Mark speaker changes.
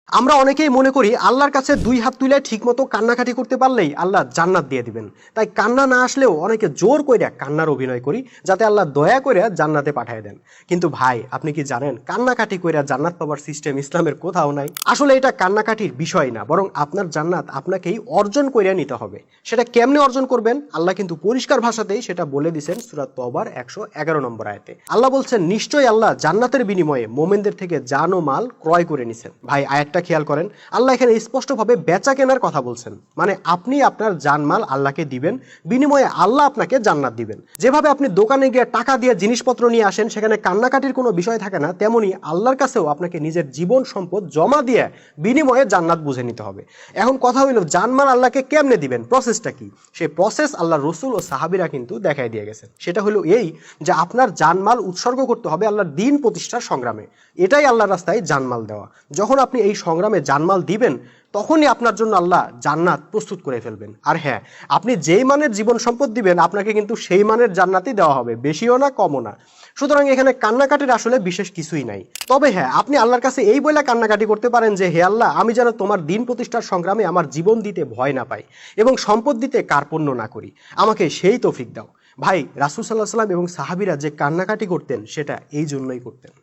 Speaker 1: আমরা অনেকেই মনে করি আল্লাহর কাছে দুই হাত তুলে ঠিকমতো কান্নাকাটি করতে পারলেই আল্লাহ জান্নাত দিয়ে দিবেন। তাই কান্না না আসলেও অনেকে জোর কইরা কান্নার অভিনয় করি যাতে আল্লাহ দয়া করে জান্নাতে পাঠিয়ে দেন। কিন্তু ভাই, আপনি কি জানেন কান্নাকাটি কইরা জান্নাত পাওয়ার সিস্টেম ইসলামের কোথাও নাই। আসলে এটা কান্নাকাটির বিষয় না, বরং আপনার জান্নাত আপনাকেই অর্জন কইরা নিতে হবে। সেটা কেমনে অর্জন করবেন আল্লাহ কিন্তু পরিষ্কার ভাষাতেই সেটা বলে দিয়েছেন সূরা তওবার 111 নম্বর আয়াতে। আল্লাহ বলছেন, নিশ্চয়ই আল্লাহ জান্নাতের বিনিময়ে মোমেনদের থেকে জান ও মাল ক্রয় করে নিছেন। ভাই, আয়াতটা খেয়াল করেন, আল্লাহ এখানে স্পষ্টভাবে বেচা কেনার কথা বলছেন। মানে আপনি আপনার জানমাল আল্লাহকে দিবেন, বিনিময়ে আল্লাহ আপনাকে জান্নাত দিবেন। যেভাবে আপনি দোকানে গিয়ে টাকা দিয়ে জিনিসপত্র নিয়ে আসেন, সেখানে কান্নাকাটির কোনো বিষয় থাকে না, তেমনি আল্লাহর কাছেও আপনাকে নিজের জীবন সম্পদ জমা দিয়ে বিনিময়ে জান্নাত বুঝে নিতে হবে। এখন কথা হইল, জানমাল আল্লাহকে কেমনে দিবেন, প্রসেসটা কি? সেই প্রসেস আল্লাহ রসুল ও সাহাবিরা কিন্তু দেখাই দিয়ে গেছেন। সেটা হলো এই যে আপনার জানমাল উৎসর্গ করতে হবে আল্লাহর দ্বীন প্রতিষ্ঠার সংগ্রামে। এটাই আল্লাহর রাস্তায় জানমাল দেওয়া। যখন আপনি এই সংগ্রামে জানমাল দিবেন, তখনই আপনার জন্য আল্লাহ জান্নাত প্রস্তুত করে ফেলবেন। আর হ্যাঁ, আপনি যেই মানের জীবন সম্পদ দিবেন, আপনাকে কিন্তু সেই মানের জান্নাতই দেওয়া হবে, বেশিও না কমও না। সুতরাং এখানে কান্নাকাটির আসলে বিশেষ কিছুই নাই। তবে হ্যাঁ, আপনি আল্লাহর কাছে এই বলে কান্নাকাটি করতে পারেন যে, হে আল্লাহ, আমি যেন তোমার দ্বীন প্রতিষ্ঠার সংগ্রামে আমার জীবন দিতে ভয় না পাই এবং সম্পদ দিতে কার্পণ্য না করি, আমাকে সেই তৌফিক দাও। ভাই, রাসূল সাল্লাল্লাহু আলাইহি ওয়াসাল্লাম এবং সাহাবীরা যে কান্নাকাটি করতেন, সেটা এই জন্যই করতেন।